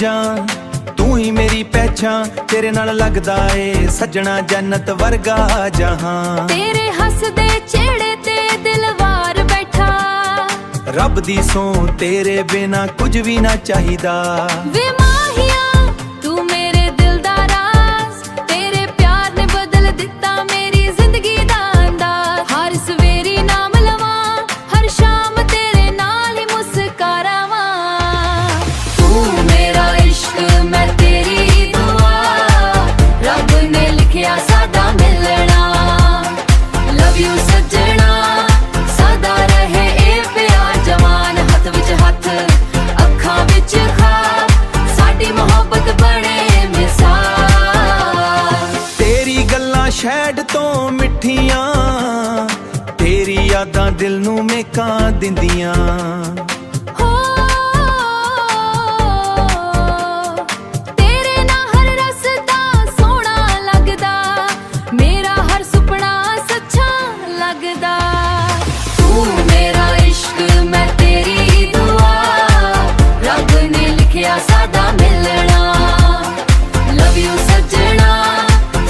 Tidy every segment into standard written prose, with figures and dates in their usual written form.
जान तू ही मेरी पहचान, तेरे नाल लगदा ए सजना जन्नत वर्गा जहां। तेरे हसदे चेहरे ते दिलवार बैठा, रब दी सौ तेरे बिना कुछ भी ना चाहिदा। वे माहिया तू मेरे दिल दा राज, तेरे प्यार ने बदल दिता मेरी जिंदगी दा अंदाज। हर सवेरी नाम लवां, हर शाम तेरे नाल ही मुस्कुरावां। तू मेरा इश्क मैं तेरी दुआ, रब ने लिखिया सादा मिलना। लव यू सजना सदा रहे ए प्यार जवान। हथ विच हथ अखां विच खाब, साडी मोहब्बत बने मिसाल। तेरी गल्लां शहद तो मिठियां, तेरी यादां दिल नू मेकां दिंदियां। हो तेरे ना हर रस्ता सोहना लगदा, मेरा हर सुपना सच्चा लगदा। तू मेरा इश्क मैं तेरी दुआ, रब ने लिखिया सादा मिलना। लव यू सजना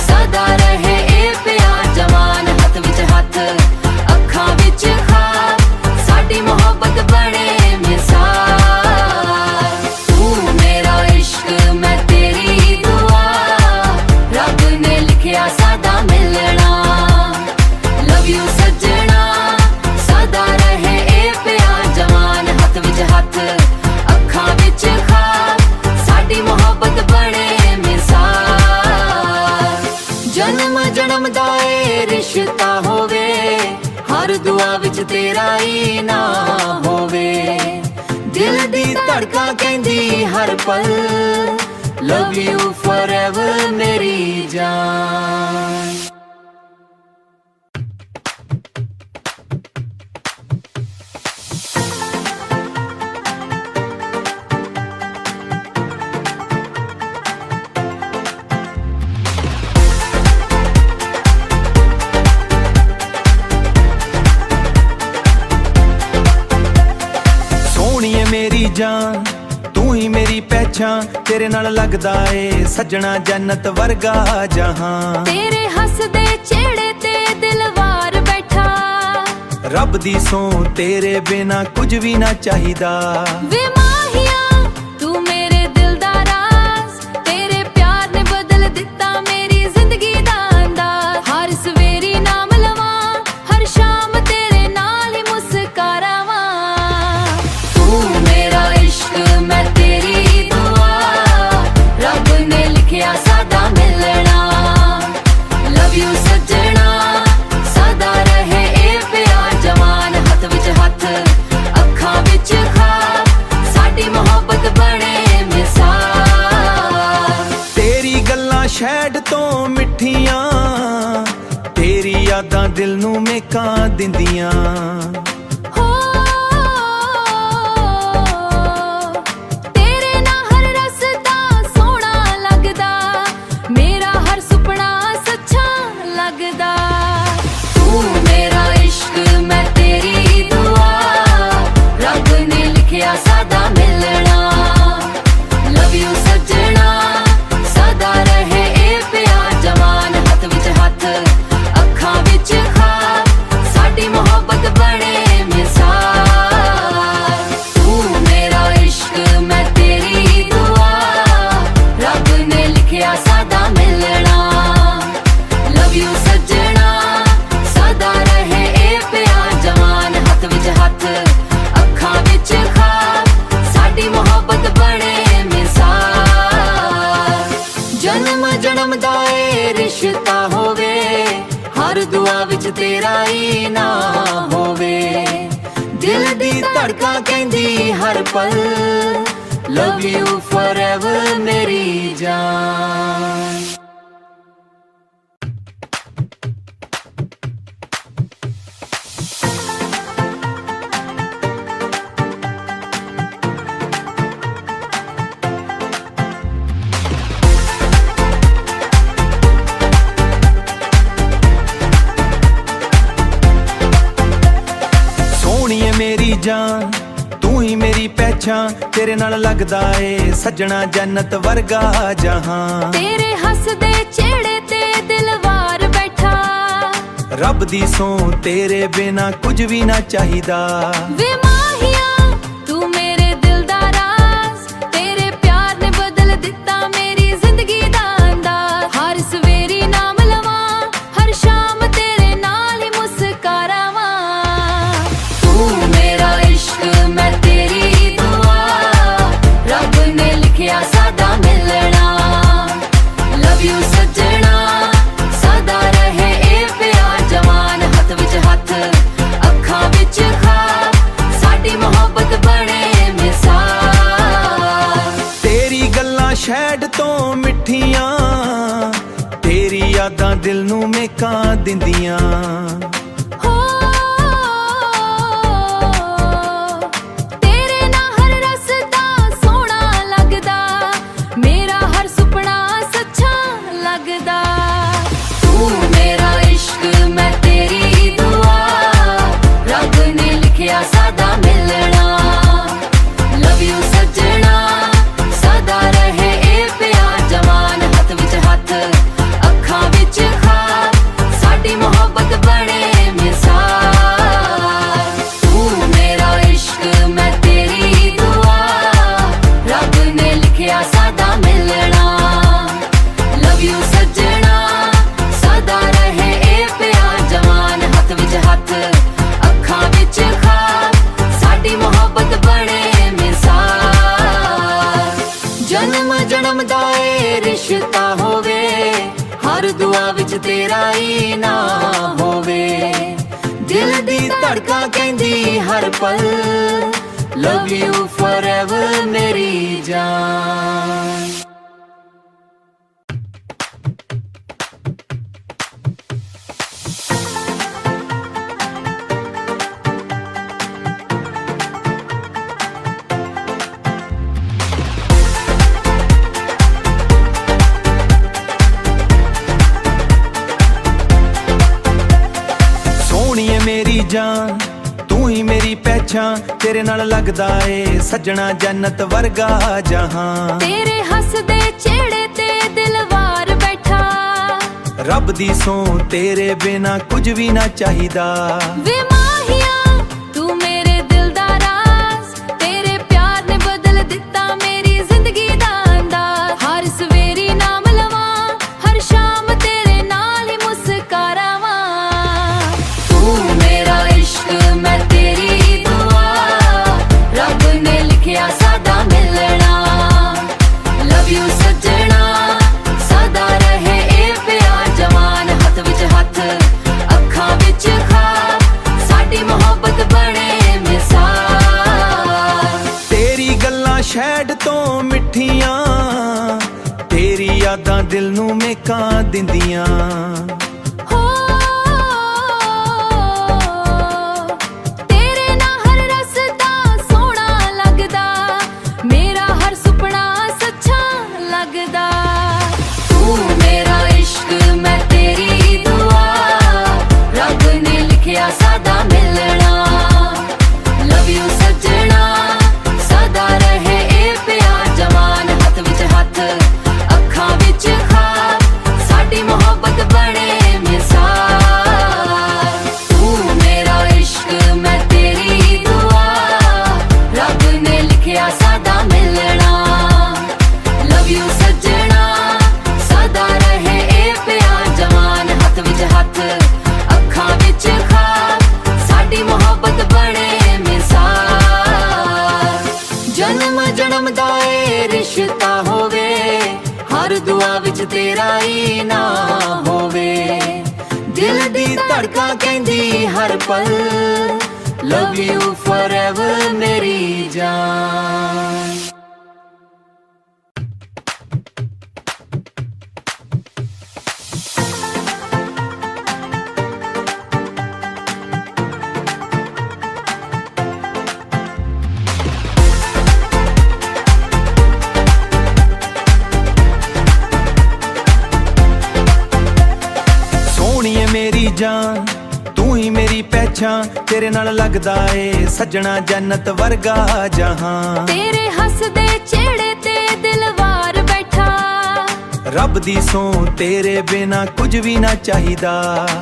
सदा रहे ए प्यार जवान। हथ विच हथ अखां विच खाब, साडी मोहब्बत बने मिसाल। तू मेरा इश्क मैं तेरी दुआ, रब ने लिखिया सादा मिलना। लव यू सजना सदा रहे ए प्यार जवान। हथ विच हथ अखां विच खाब, साडी मोहब्बत बने मिसाल। जन्म जन्म दा ए रिश्ता होवे, हर दुआ विच तेरा ही ना होवे। दिल दी धड़का कहंदी हर पल, लव यू फॉरएवर मेरी जान। सोहणीए मेरी जान तू ही मेरी पहचान, तेरे नाल लगदा ए सजना जन्नत वर्गा जहां। तेरे हसदे चेहरे ते दिलवार बैठा, रब दी सौ तेरे बिना कुछ भी ना चाहिदा। वे माहिया तू मेरे दिल दा राज, तेरे प्यार ने बदल दिता मेरी जिंदगी दा अंदाज। हर सवेरी नाम लवां, हर शाम तेरे नाल ही मुस्कुरावां। तू मेरा इश्क मैं तेरी दुआ, रब ने लिखिया सादा मिलना। लव यू सजना सदा रहे ए प्यार जवान। हथ विच हथ अखां विच खाब, साडी मोहब्बत बने मिसाल। तेरी गल्लां शहद तो मिठियां, तेरी यादां दिल नू मेकां दिंदियां। हो तेरे ना हर रस्ता सोहना लगदा, मेरा हर सुपना सच्चा लगदा। तू मेरा इश्क मैं तेरी दुआ, रब ने लिखिया सादा मिलना। लव यू सजना सदा रहे ए प्यार जवान। हथ विच हथ अखां विच खाब, साडी मोहब्बत बने मिसाल। तू मेरा इश्क मैं तेरी दुआ, रब ने लिखिया सादा मिलना। लव यू सजना सदा रहे ए प्यार जवान। हथ विच हथ अखां विच खाब, साडी मोहब्बत बने मिसाल। जन्म जन्म दा ए रिश्ता होवे, हर दुआ विच तेरा ही ना होवे। दिल दी धड़का कहंदी हर पल, लव यू फॉरएवर मेरी जान। सोहणीए मेरी जान तू ਹੀ ਮੇਰੀ ਪਹਿਚਾਨ, ਤੇਰੇ ਨਾਲ ਲੱਗਦਾ ਏ ਸੱਜਣਾ ਜੰਨਤ ਵਰਗਾ ਜਹਾਂ। ਤੇਰੇ ਹੱਸਦੇ ਚਿਹਰੇ ਤੇ ਦਿਲਵਾਰ ਬੈਠਾ, ਰੱਬ ਦੀ ਸੌਂ ਤੇਰੇ ਬਿਨਾ ਕੁਝ ਵੀ ਨਾ ਚਾਹੀਦਾ। ਵੇ ਮਾਹੀਆ ਤੂੰ ਮੇਰੇ ਦਿਲ ਦਾ ਰਾਜ਼, ਤੇਰੇ ਪਿਆਰ ਨੇ ਬਦਲ ਦਿੱਤਾ ਮੇਰੀ ਜ਼ਿੰਦਗੀ ਦਾ ਅੰਦਾਜ਼। ਹਰ ਸਵੇਰੀ ਨਾਮ ਲਵਾਂ, ਹਰ ਸ਼ਾਮ ਤੇਰੇ ਨਾਲ ਹੀ ਮੁਸਕਰਾਵਾਂ। ਤੂੰ ਮੇਰਾ ਇਸ਼ਕ ਮੈਂ ਤੇਰੀ ਦੁਆ, ਰੱਬ ਨੇ ਲਿਖਿਆ ਸਾਡਾ ਮਿਲਣਾ। ਲਵ ਯੂ ਸੱਜਣਾ, ਸਦਾ ਰਹੇ ਇਹ ਪਿਆਰ ਜਵਾਨ। ਹੱਥ ਵਿੱਚ ਹੱਥ, ਅੱਖਾਂ ਵਿੱਚ ਖਾਬ, ਸਾਡੀ ਮੁਹੱਬਤ ਬਣੇ ਮਿਸਾਲ। ਤੇਰੀ ਗੱਲਾਂ ਸ਼ਹਿਦ ਤੋਂ ਮਿੱਠੀਆਂ, ਤੇਰੀ ਯਾਦਾਂ ਦਿਲ ਨੂੰ ਮੇਕਾਂ ਦਿੰਦੀਆਂ। ਹੋ ਤੇਰੇ ਨਾਲ ਹਰ ਰਸਤਾ ਸੋਹਣਾ ਲੱਗਦਾ, ਮੇਰਾ ਹਰ ਸੁਪਨਾ ਸੱਚਾ ਲੱਗਦਾ। ਤੂੰ ਮੇਰਾ ਇਸ਼ਕ ਮੈਂ ਤੇਰੀ ਦੁਆ, ਰੱਬ ਨੇ ਲਿਖਿਆ ਸਾਡਾ ਮਿਲਣਾ। ਲਵ ਯੂ ਸੱਜਣਾ, ਸਦਾ ਰਹੇ ਇਹ ਪਿਆਰ ਜਵਾਨ। ਹੱਥ ਵਿੱਚ ਹੱਥ, ਅੱਖਾਂ ਵਿੱਚ ਖਾਬ, ਸਾਡੀ ਮੁਹੱਬਤ ਬਣੇ ਮਿਸਾਲ। ਤੂੰ ਮੇਰਾ ਇਸ਼ਕ ਮੈਂ ਤੇਰੀ ਦੁਆ, ਰੱਬ ਨੇ ਲਿਖਿਆ ਸਾਡਾ ਮਿਲਣਾ। ਲਵ ਯੂ ਸੱਜਣਾ, ਸਦਾ ਰਹੇ ਇਹ ਪਿਆਰ ਜਵਾਨ। ਹੱਥ ਵਿੱਚ ਹੱਥ, ਅੱਖਾਂ ਵਿੱਚ ਖਾਬ, ਸਾਡੀ ਮੁਹੱਬਤ ਬਣੇ ਮਿਸਾਲ। ਜਨਮ ਜਨਮ ਦਾ ਏ ਰਿਸ਼ਤਾ ਹੋਵੇ, ਹਰ ਦੁਆ ਵਿੱਚ ਤੇਰਾ ਹੀ ਨਾਮ ਹੋਵੇ। ਦਿਲ ਦੀ ਧੜਕਾਂ ਕਹਿੰਦੀ ਹਰ ਪਲ, ਲਵ ਯੂ ਫੋਰਐਵਰ ਮੇਰੀ ਜਾਨ। ਸੋਹਣੀਏ ਮੇਰੀ ਜਾਨ, ਤੂੰ ਹੀ ਮੇਰੀ ਪਹਿਚਾਨ, ਤੇਰੇ ਨਾਲ ਲੱਗਦਾ ਏ ਸੱਜਣਾ ਜੰਨਤ ਵਰਗਾ ਜਹਾਂ। ਤੇਰੇ ਹੱਸਦੇ ਚਿਹਰੇ ਤੇ ਦਿਲਵਾਰ ਬੈਠਾ, ਰੱਬ ਦੀ ਸੌਂ ਤੇਰੇ ਬਿਨਾ ਕੁਝ ਵੀ ਨਾ ਚਾਹੀਦਾ। ਵੇ ਮਾਹੀਆ ਤੂੰ ਮੇਰੇ ਦਿਲ ਦਾ ਰਾਜ਼, ਤੇਰੇ ਪਿਆਰ ਨੇ ਬਦਲ ਦਿੱਤਾ ਮੇਰੀ ਜ਼ਿੰਦਗੀ ਦਾ ਅੰਦਾਜ਼। ਹਰ ਸਵੇਰੀ ਨਾਮ ਲਵਾਂ, ਹਰ ਸ਼ਾਮ ਤੇਰੇ ਨਾਲ ਹੀ ਮੁਸਕਰਾਵਾਂ। ਤੂੰ ਮੇਰਾ ਇਸ਼ਕ ਮੈਂ ਤੇਰੀ ਦੁਆ, ਰੱਬ ਨੇ ਲਿਖਿਆ ਸਾਡਾ ਮਿਲਣਾ। ਲਵ ਯੂ ਸੱਜਣਾ, ਸਦਾ ਰਹੇ ਇਹ ਪਿਆਰ ਜਵਾਨ। ਹੱਥ ਵਿੱਚ ਹੱਥ, ਅੱਖਾਂ ਵਿੱਚ ਖਾਬ, ਸਾਡੀ ਮੁਹੱਬਤ ਬਣੇ ਮਿਸਾਲ। ਤੇਰੀ ਗੱਲਾਂ ਸ਼ਹਿਦ ਤੋਂ ਮਿੱਠੀਆਂ, ਤੇਰੀ ਯਾਦਾਂ ਦਿਲ ਨੂੰ ਮੇਕਾਂ ਦਿੰਦੀਆਂ। ਹੋ ਤੇਰੇ ਨਾਲ ਹਰ ਰਸਤਾ ਸੋਹਣਾ ਲੱਗਦਾ, ਮੇਰਾ ਹਰ ਸੁਪਨਾ ਸੱਚਾ ਲੱਗਦਾ। ਤੂੰ ਮੇਰਾ ਇਸ਼ਕ ਮੈਂ ਤੇਰੀ ਦੁਆ, ਰੱਬ ਨੇ ਲਿਖਿਆ ਸਾਡਾ ਮਿਲਣਾ। ਲਵ ਯੂ ਸੱਜਣਾ, ਸਦਾ ਰਹੇ ਇਹ ਪਿਆਰ ਜਵਾਨ। ਹੱਥ ਵਿੱਚ ਹੱਥ, ਅੱਖਾਂ ਵਿੱਚ ਖਾਬ, ਸਾਡੀ ਮੁਹੱਬਤ ਬਣੇ ਮਿਸਾਲ। ਤੂੰ ਮੇਰਾ ਇਸ਼ਕ ਮੈਂ ਤੇਰੀ ਦੁਆ, ਰੱਬ ਨੇ ਲਿਖਿਆ ਸਾਡਾ ਮਿਲਣਾ। ਲਵ ਯੂ ਸੱਜਣਾ, ਸਦਾ ਰਹੇ ਇਹ ਪਿਆਰ ਜਵਾਨ। ਹੱਥ ਵਿੱਚ ਹੱਥ, ਅੱਖਾਂ ਵਿੱਚ ਖਾਬ, ਸਾਡੀ ਮੁਹੱਬਤ ਬਣੇ ਮਿਸਾਲ। ਜਨਮ ਜਨਮ ਦਾ ਏ ਰਿਸ਼ਤਾ ਹੋਵੇ, ਹਰ ਦੁਆ ਵਿੱਚ ਤੇਰਾ ਹੀ ਨਾਮ ਹੋਵੇ। ਦਿਲ ਦੀ ਧੜਕਾਂ ਕਹਿੰਦੀ ਹਰ ਪਲ, ਲਵ ਯੂ ਫੋਰਐਵਰ ਮੇਰੀ ਜਾਨ। ਜਾਨ, ਤੂੰ ਹੀ ਮੇਰੀ ਪਹਿਚਾਨ, ਪਹਿਚਾਨ, ਤੇਰੇ ਨਾਲ ਲੱਗਦਾ ਏ ਸੱਜਣਾ ਜੰਨਤ ਵਰਗਾ ਜਹਾਂ। ਤੇਰੇ ਹੱਸਦੇ ਚਿਹਰੇ ਤੇ ਦਿਲ ਵਾਰ ਬੈਠਾ, ਰੱਬ ਦੀ ਸੌਂ ਤੇਰੇ ਬਿਨਾ ਕੁਝ ਵੀ ਨਾ ਚਾਹੀਦਾ।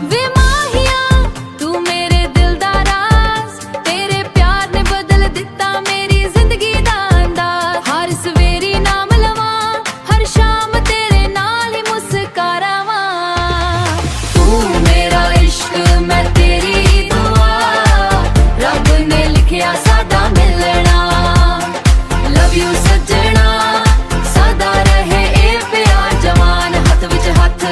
ਵੇ ਮਾਹੀਆ ਤੂੰ ਮੇਰੇ ਦਿਲ ਦਾ ਰਾਜ਼, ਤੇਰੇ ਪਿਆਰ ਨੇ ਬਦਲ ਦਿੱਤਾ ਮੇਰੀ ਜ਼ਿੰਦਗੀ ਦਾ ਅੰਦਾਜ਼। ਹਰ ਸਵੇਰੀ ਨਾਮ ਲਵਾਂ, ਹਰ ਸ਼ਾਮ ਤੇਰੇ ਨਾਲ ਹੀ ਮੁਸਕਰਾਵਾਂ। ਤੂੰ ਮੇਰਾ ਇਸ਼ਕ ਮੈਂ ਤੇਰੀ ਦੁਆ, ਰੱਬ ਨੇ ਲਿਖਿਆ ਸਾਡਾ ਮਿਲਣਾ। ਲਵ ਯੂ ਸੱਜਣਾ, ਸਦਾ ਰਹੇ ਇਹ ਪਿਆਰ ਜਵਾਨ। ਹੱਥ ਵਿੱਚ ਹੱਥ,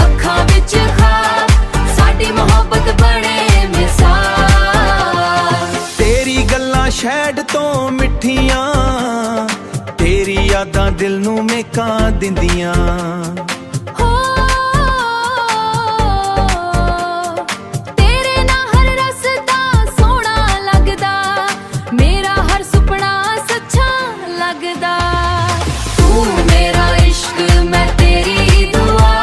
ਅੱਖਾਂ ਵਿੱਚ ਖਾਬ, ਸਾਡੀ ਮੁਹੱਬਤ ਬਣੇ ਮਿਸਾਲ। ਤੇਰੀ ਗੱਲਾਂ ਸ਼ਹਿਦ ਤੋਂ ਮਿੱਠੀਆਂ, ਤੇਰੀ ਯਾਦਾਂ ਦਿਲ ਨੂੰ ਮੇਕਾਂ ਦਿੰਦੀਆਂ। ਹੋ ਤੇਰੇ ਨਾਲ ਹਰ ਰਸਤਾ ਸੋਹਣਾ ਲੱਗਦਾ, ਮੇਰਾ ਹਰ ਸੁਪਨਾ ਸੱਚਾ ਲੱਗਦਾ। ਤੂੰ ਮੇਰਾ ਇਸ਼ਕ ਮੈਂ ਤੇਰੀ ਦੁਆ,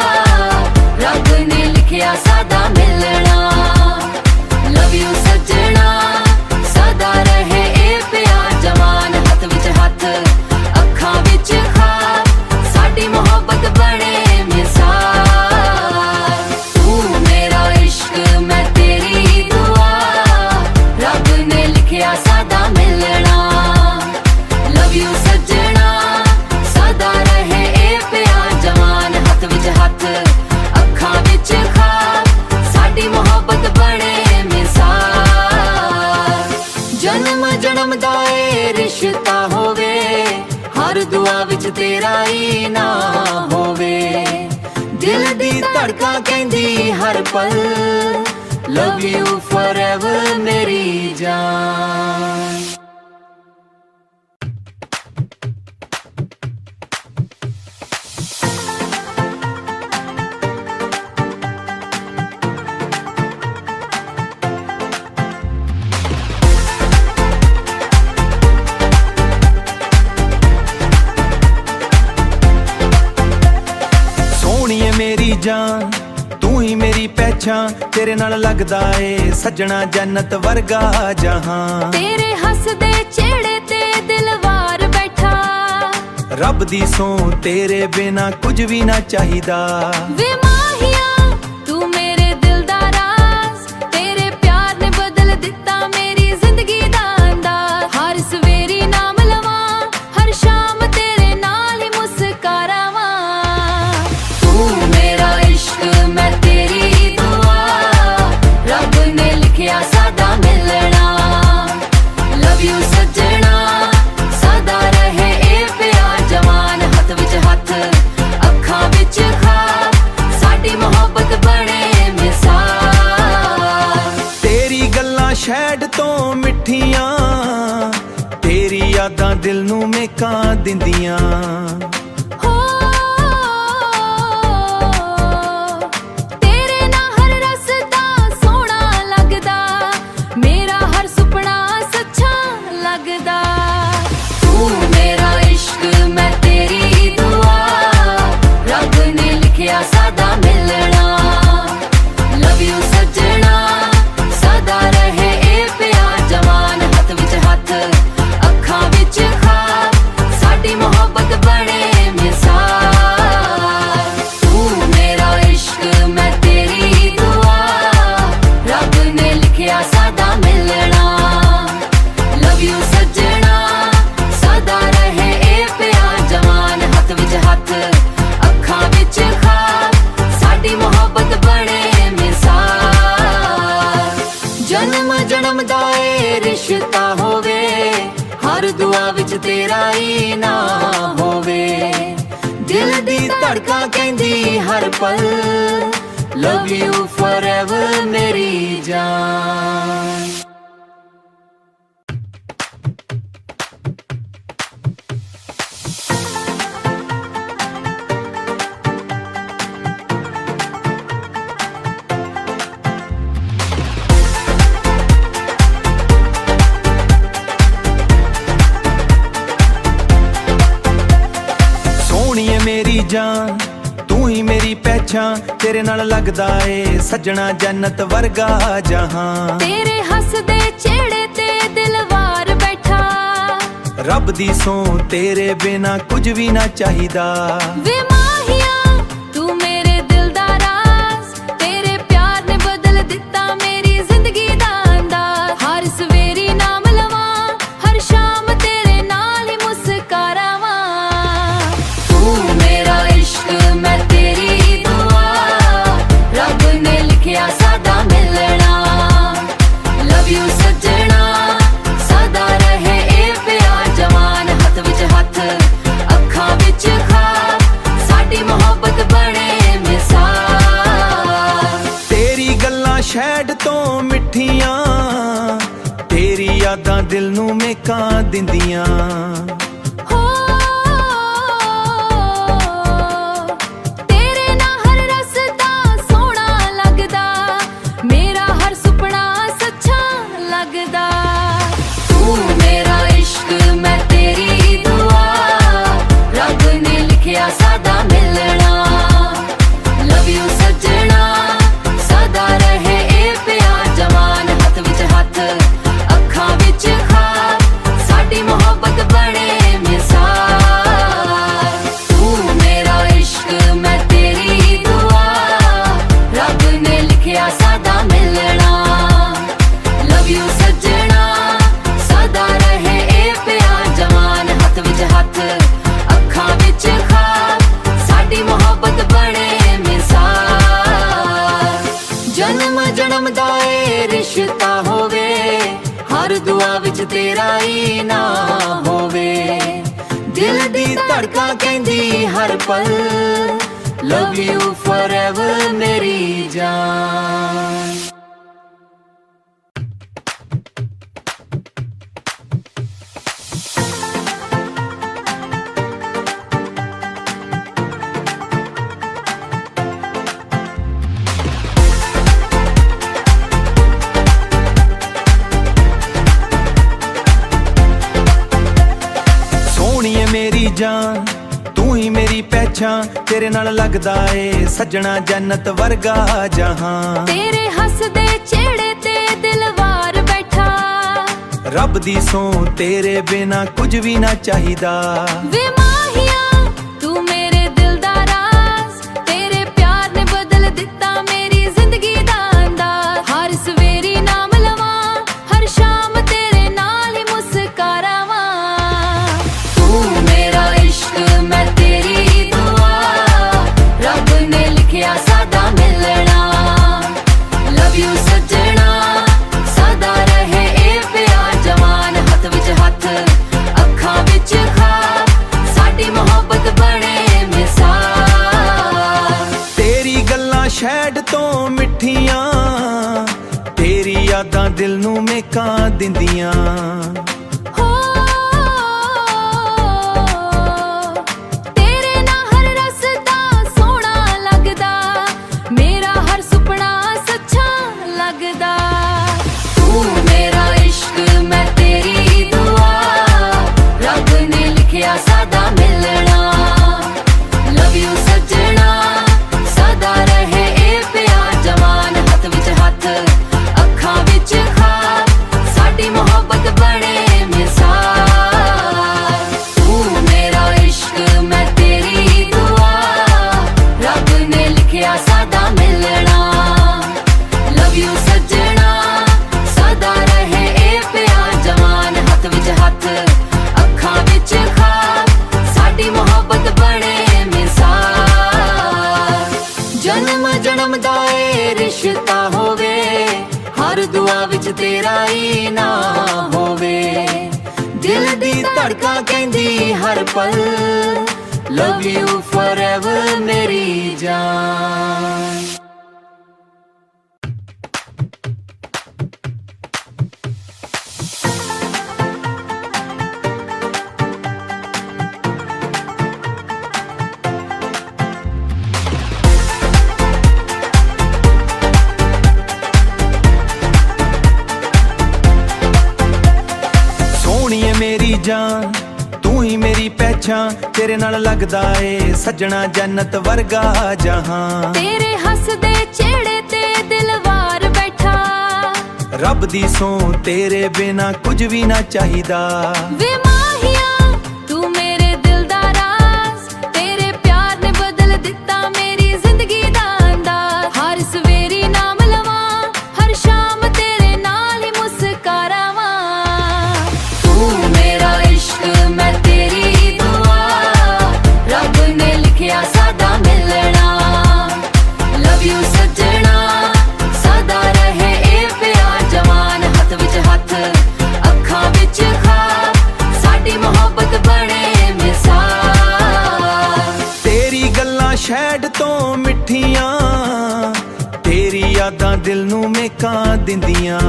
ਰੱਬ ਨੇ ਲਿਖਿਆ ਸਾਡਾ ਮਿਲਣਾ। ਲਵ ਯੂ ਸੱਜਣਾ, ਸਦਾ ਰਹੇ ਇਹ ਪਿਆਰ ਜਵਾਨ। ਹੱਥ ਵਿੱਚ ਹੱਥ, ਅੱਖਾਂ ਵਿੱਚ ਖਾਬ, ਸਾਡੀ ਮੁਹੱਬਤ ਬਣੇ ਮਿਸਾਲ। ਤੂੰ ਮੇਰਾ ਇਸ਼ਕ ਮੈਂ ਤੇਰੀ ਦੁਆ, ਰੱਬ ਨੇ ਲਿਖਿਆ ਸਾਡਾ ਮਿਲਣਾ। ਲਵ ਯੂ ਸੱਜਣਾ, ਸਦਾ ਰਹੇ ਇਹ ਪਿਆਰ ਜਵਾਨ। ਹੱਥ ਵਿੱਚ ਹੱਥ, ਅੱਖਾਂ ਵਿੱਚ ਖਾਬ, ਸਾਡੀ ਮੁਹੱਬਤ ਬਣੇ ਮਿਸਾਲ। ਜਨਮ ਜਨਮ ਦਾ ਏ ਰਿਸ਼ਤਾ ਹੋਵੇ, ਹਰ ਦੁਆ ਵਿੱਚ ਤੇਰਾ ਹੀ ਨਾ ਹੋਵੇ। ਦਿਲ ਦੀ ਧੜਕਾਂ ਕਹਿੰਦੀ ਹਰ ਪਲ, ਲਵ ਯੂ ਫੋਰਐਵਰ ਮੇਰੀ ਜਾਨ। ਸੋਹਣੀਏ ਮੇਰੀ ਜਾਨ, ਤੂੰ ਹੀ ਮੇਰੀ ਪਹਿਚਾਨ, ਤੇਰੇ ਨਾਲ ਲੱਗਦਾ ਏ ਸੱਜਣਾ ਜੰਨਤ ਵਰਗਾ ਜਹਾਂ। ਤੇਰੇ ਹੱਸਦੇ ਚਿਹਰੇ ਤੇ ਦਿਲ ਵਾਰ ਬੈਠਾ, ਰੱਬ ਦੀ ਸੌਂ ਤੇਰੇ ਬਿਨਾ ਕੁਝ ਵੀ ਨਾ ਚਾਹੀਦਾ। ਵੇ ਮਾਹੀਆ ਤੂੰ ਮੇਰੇ ਦਿਲ ਦਾ ਰਾਜ਼, ਤੇਰੇ ਪਿਆਰ ਨੇ ਬਦਲ ਦਿੱਤਾ ਮੇਰੀ ਜ਼ਿੰਦਗੀ ਦਾ ਅੰਦਾਜ਼। ਹਰ ਸਵੇਰੀ ਨਾਮ ਲਵਾਂ, ਹਰ ਸ਼ਾਮ ਤੇਰੇ ਨਾਲ ਹੀ ਮੁਸਕਰਾਵਾਂ। ਤੂੰ ਮੇਰਾ ਇਸ਼ਕ ਮੈਂ ਤੇਰੀ ਦੁਆ, ਰੱਬ ਨੇ ਲਿਖਿਆ ਸਾਡਾ ਮਿਲਣਾ। ਲਵ ਯੂ ਸੱਜਣਾ, ਸਦਾ ਰਹੇ ਇਹ ਪਿਆਰ ਜਵਾਨ। ਹੱਥ ਵਿੱਚ ਹੱਥ, ਅੱਖਾਂ ਵਿੱਚ ਖਾਬ, ਸਾਡੀ ਮੁਹੱਬਤ ਬਣੇ ਮਿਸਾਲ। ਤੇਰੀ ਗੱਲਾਂ ਸ਼ਹਿਦ ਤੋਂ ਮਿੱਠੀਆਂ, ਤੇਰੀ ਯਾਦਾਂ ਦਿਲ ਨੂੰ ਮੇਕਾਂ ਦਿੰਦੀਆਂ। ਹੋ ਤੇਰੇ ਨਾਲ ਹਰ ਰਸਤਾ ਸੋਹਣਾ ਲੱਗਦਾ, ਮੇਰਾ ਹਰ ਸੁਪਨਾ ਸੱਚਾ ਲੱਗਦਾ। ਤੂੰ ਮੇਰਾ ਇਸ਼ਕ ਮੈਂ ਤੇਰੀ ਦੁਆ, ਰੱਬ ਨੇ ਲਿਖਿਆ ਸਾਡਾ ਮਿਲਣਾ। ਲਵ ਯੂ ਸੱਜਣਾ, ਸਦਾ ਰਹੇ ਇਹ ਪਿਆਰ ਜਵਾਨ। ਹੱਥ ਵਿੱਚ ਹੱਥ, ਅੱਖਾਂ ਵਿੱਚ ਖਾਬ, ਸਾਡੀ ਮੁਹੱਬਤ ਬਣੇ ਮਿਸਾਲ। ਤੂੰ ਮੇਰਾ ਇਸ਼ਕ ਮੈਂ ਤੇਰੀ ਦੁਆ, ਰੱਬ ਨੇ ਲਿਖਿਆ ਸਾਡਾ ਮਿਲਣਾ। ਲਵ ਯੂ ਸੱਜਣਾ, ਸਦਾ ਰਹੇ ਇਹ ਪਿਆਰ ਜਵਾਨ। ਹੱਥ ਵਿੱਚ ਹੱਥ, ਅੱਖਾਂ ਵਿੱਚ ਖਾਬ, ਸਾਡੀ ਮੁਹੱਬਤ ਬਣੇ ਮਿਸਾਲ। ਜਨਮ ਜਨਮ ਦਾ ਏ ਰਿਸ਼ਤਾ ਹੋਵੇ, ਹਰ ਦੁਆ ਵਿੱਚ ਤੇਰਾ ਹੀ ਨਾ ਹੋਵੇ। ਦਿਲ ਦੀ ਧੜਕਾਂ ਕਹਿੰਦੀ ਹਰ ਪਲ, ਲਵ ਯੂ ਫੋਰਐਵਰ ਮੇਰੀ ਜਾਨ। ਜਾਨ, ਤੂੰ ਹੀ ਮੇਰੀ ਪਹਿਚਾਨ। ਪਹਿਚਾਨ ਤੇਰੇ ਨਾਲ ਲੱਗਦਾ ਏ ਸੱਜਣਾ ਜੰਨਤ ਵਰਗਾ ਜਹਾਂ। ਤੇਰੇ ਹੱਸਦੇ ਚਿਹਰੇ ਤੇ ਦਿਲਵਾਰ ਬੈਠਾ, ਰੱਬ ਦੀ ਸੌਂ ਤੇਰੇ ਬਿਨਾ ਕੁਝ ਵੀ ਨਾ ਚਾਹੀਦਾ। ਵੇ ਮਾਹੀਆ ਤੂੰ ਮੇਰੇ ਦਿਲ ਦਾ ਰਾਜ਼, ਤੇਰੇ ਪਿਆਰ ਨੇ ਬਦਲ ਦਿੱਤਾ ਮੇਰੀ ਜ਼ਿੰਦਗੀ ਦਾ ਅੰਦਾਜ਼। ਹਰ ਸਵੇਰੀ ਨਾਮ ਲਵਾਂ, ਹਰ ਸ਼ਾਮ ਤੇਰੇ ਨਾਲ ਹੀ ਮੁਸਕਰਾਵਾਂ। ਤੂੰ ਮੇਰਾ ਇਸ਼ਕ ਮੈਂ ਤੇਰੀ ਦੁਆ, ਰੱਬ ਨੇ ਲਿਖਿਆ ਸਾਡਾ ਮਿਲਣਾ। ਲਵ ਯੂ ਸੱਜਣਾ ਸਦਾ ਰਹੇ ਇਹ ਪਿਆਰ ਜਵਾਨ। ਹੱਥ ਵਿੱਚ ਹੱਥ ਅੱਖਾਂ ਵਿੱਚ ਖਾਬ, ਸਾਡੀ ਮੁਹੱਬਤ ਬਣੇ ਮਿਸਾਲ। ਤੇਰੀ ਗੱਲਾਂ ਸ਼ਹਿਦ ਤੋਂ ਮਿੱਠੀਆਂ, ਤੇਰੀ ਯਾਦਾਂ ਦਿਲ ਨੂੰ ਮਹਿਕਾਂ ਦਿੰਦੀਆਂ। ਹੋ ਤੇਰੇ ਨਾਲ ਹਰ ਰਸਤਾ ਸੋਹਣਾ ਲੱਗਦਾ, ਮੇਰਾ ਹਰ ਸੁਪਨਾ ਸੱਚਾ ਲੱਗਦਾ। ਤੂੰ ਮੇਰਾ ਇਸ਼ਕ ਮੈਂ ਤੇਰੀ ਦੁਆ, ਰੱਬ ਨੇ ਲਿਖਿਆ ਸਾਡਾ ਮਿਲਣਾ। ਲਵ ਯੂ ਸੱਜਣਾ ਸਦਾ ਰਹੇ ਇਹ ਪਿਆਰ ਜਵਾਨ। ਹੱਥ ਵਿੱਚ ਹੱਥ ਅੱਖਾਂ ਵਿੱਚ ਖਾਬ, ਸਾਡੀ ਮੁਹੱਬਤ ਬਣੇ ਮਿਸਾਲ। ਤੂੰ ਮੇਰਾ ਇਸ਼ਕ ਮੈਂ ਤੇਰੀ ਦੁਆ, ਰੱਬ ਨੇ ਲਿਖਿਆ ਸਾਡਾ ਮਿਲਣਾ। ਲਵ ਯੂ ਸੱਜਣਾ ਸਦਾ ਰਹੇ ਇਹ ਪਿਆਰ ਜਵਾਨ। ਹੱਥ ਵਿੱਚ ਹੱਥ ਅੱਖਾਂ ਵਿੱਚ ਖਾਬ, ਸਾਡੀ ਮੁਹੱਬਤ ਬਣੇ ਮਿਸਾਲ। ਜਨਮ ਜਨਮ ਦਾ ਏ ਰਿਸ਼ਤਾ ਹੋਵੇ, ਹਰ ਦੁਆ ਵਿੱਚ ਤੇਰਾ ਹੀ ਨਾਮ ਹੋਵੇ। ਦਿਲ ਦੀ ਧੜਕਾਂ ਕਹਿੰਦੀ ਹਰ ਪਲ, ਲਵ ਯੂ ਫੋਰਐਵਰ ਮੇਰੀ ਜਾਨ। ਸੋਹਣੀਏ ਮੇਰੀ ਜਾਨ ਤੂੰ ਹੀ ਮੇਰੀ ਪਹਿਚਾਨ, ਤੇਰੇ ਨਾਲ ਲੱਗਦਾ ਏ ਸੱਜਣਾ ਜੰਨਤ ਵਰਗਾ ਜਹਾਂ। ਤੇਰੇ ਹੱਸਦੇ ਚਿਹਰੇ ਤੇ ਦਿਲਵਾਰ ਬੈਠਾ, ਰੱਬ ਦੀ ਸੌਂ ਤੇਰੇ ਬਿਨਾ ਕੁਝ ਵੀ ਨਾ ਚਾਹੀਦਾ। ਵੇ ਮਾਹੀਆ ਤੂੰ ਮੇਰੇ ਦਿਲ ਦਾ ਰਾਜ਼, ਤੇਰੇ ਪਿਆਰ ਨੇ ਬਦਲ ਦਿੱਤਾ ਮੇਰੀ ਜ਼ਿੰਦਗੀ ਦਾ ਅੰਦਾਜ਼। ਹਰ ਸਵੇਰੀ ਨਾਮ ਲਵਾਂ, ਹਰ ਸ਼ਾਮ ਤੇਰੇ ਨਾਲ ਹੀ ਮੁਸਕਰਾਵਾਂ। ਤੂੰ ਮੇਰਾ ਇਸ਼ਕ ਮੈਂ ਤੇਰੀ ਦੁਆ, ਰੱਬ ਨੇ ਲਿਖਿਆ ਸਾਡਾ ਮਿਲਣਾ। ਲਵ ਯੂ ਸੱਜਣਾ ਸਦਾ ਰਹੇ ਇਹ ਪਿਆਰ ਜਵਾਨ। ਹੱਥ ਵਿੱਚ ਹੱਥ ਅੱਖਾਂ ਵਿੱਚ ਖਾਬ, ਸਾਡੀ ਮੁਹੱਬਤ ਬਣੇ ਮਿਸਾਲ। ਤੇਰੀ ਗੱਲਾਂ ਸ਼ਹਿਦ ਤੋਂ ਮਿੱਠੀਆਂ, ਤੇਰੀ ਯਾਦਾਂ ਦਿਲ ਨੂੰ ਮਹਿਕਾਂ ਦਿੰਦੀਆਂ। ਹੋ ਤੇਰੇ ਨਾਲ ਹਰ ਰਸਤਾ ਸੋਹਣਾ ਲੱਗਦਾ, ਮੇਰਾ ਹਰ ਸੁਪਨਾ ਸੱਚਾ ਲੱਗਦਾ। ਤੂੰ ਮੇਰਾ ਇਸ਼ਕ ਮੈਂ ਤੇਰੀ ਦੁਆ, ਰੱਬ ਨੇ ਲਿਖਿਆ ਸਾਡਾ ਮਿਲਣਾ। ਲਵ ਯੂ ਸੱਜਣਾ ਸਦਾ ਰਹੇ ਇਹ ਪਿਆਰ ਜਵਾਨ। ਹੱਥ ਵਿੱਚ ਹੱਥ ਅੱਖਾਂ ਵਿੱਚ ਖਾਬ, ਸਾਡੀ ਮੁਹੱਬਤ ਬਣੇ ਮਿਸਾਲ। ਤੂੰ ਮੇਰਾ ਇਸ਼ਕ ਮੈਂ ਤੇਰੀ ਦੁਆ, ਰੱਬ ਨੇ ਲਿਖਿਆ ਸਾਡਾ ਮਿਲਣਾ। ਲਵ ਯੂ ਸੱਜਣਾ ਸਦਾ ਰਹੇ ਇਹ ਪਿਆਰ ਜਵਾਨ। ਹੱਥ ਵਿੱਚ ਹੱਥ ਅੱਖਾਂ ਵਿੱਚ ਖਾਬ, ਸਾਡੀ ਮੁਹੱਬਤ ਬਣੇ ਮਿਸਾਲ। ਜਨਮ ਜਨਮ ਦਾ ਏ ਰਿਸ਼ਤਾ ਹੋਵੇ, ਹਰ ਦੁਆ ਵਿੱਚ ਤੇਰਾ ਹੀ ਨਾਮ ਹੋਵੇ। ਦਿਲ ਦੀ ਧੜਕਾਂ ਕਹਿੰਦੀ ਹਰ ਪਲ, ਲਵ ਯੂ ਫੋਰਐਵਰ ਮੇਰੀ ਜਾਨ। ਸੋਹਣੀਏ ਮੇਰੀ ਜਾਨ ਤੂੰ ਤੂੰ ਹੀ ਮੇਰੀ ਪਹਿਚਾਨ, ਤੇਰੇ ਨਾਲ ਲੱਗਦਾ ਏ ਸੱਜਣਾ ਜੰਨਤ ਵਰਗਾ ਜਹਾਂ। ਤੇਰੇ ਹੱਸਦੇ ਚਿਹਰੇ ਤੇ ਦਿਲਵਾਰ ਬੈਠਾ, ਰੱਬ ਦੀ ਸੌਂ ਤੇਰੇ ਬਿਨਾ ਕੁਝ ਵੀ ਨਾ ਚਾਹੀਦਾ। ਵੇ ਮਾਹੀਆ ਤੂੰ ਮੇਰੇ ਦਿਲ ਦਾ ਰਾਜ਼, ਤੇਰੇ ਪਿਆਰ ਨੇ ਬਦਲ ਦਿੱਤਾ ਮੇਰੀ ਜ਼ਿੰਦਗੀ ਦਾ ਅੰਦਾਜ਼। ਹਰ ਸਵੇਰੀ ਨਾਮ ਲਵਾਂ, ਹਰ ਸ਼ਾਮ ਤੇਰੇ ਨਾਲ ਹੀ ਮੁਸਕਰਾਵਾਂ। ਤੂੰ ਮੇਰਾ ਇਸ਼ਕ ਮੈਂ ਤੇਰੀ ਦੁਆ, ਰੱਬ ਨੇ ਲਿਖਿਆ ਸਾਡਾ ਮਿਲਣਾ। ਲਵ ਯੂ ਸੱਜਣਾ, ਸਦਾ ਰਹੇ ਇਹ ਪਿਆਰ ਜਵਾਨ। ਹੱਥ ਵਿੱਚ ਹੱਥ, ਅੱਖਾਂ ਵਿੱਚ ਖਾਬ, ਸਾਡੀ ਮੁਹੱਬਤ ਬਣੇ ਮਿਸਾਲ। ਤੇਰੀ ਗੱਲਾਂ ਸ਼ਹਿਦ ਤੋਂ ਮਿੱਠੀਆਂ, ਤੇਰੀ ਯਾਦਾਂ ਦਿਲ ਨੂੰ ਮੇਕਾਂ ਦਿੰਦੀਆਂ।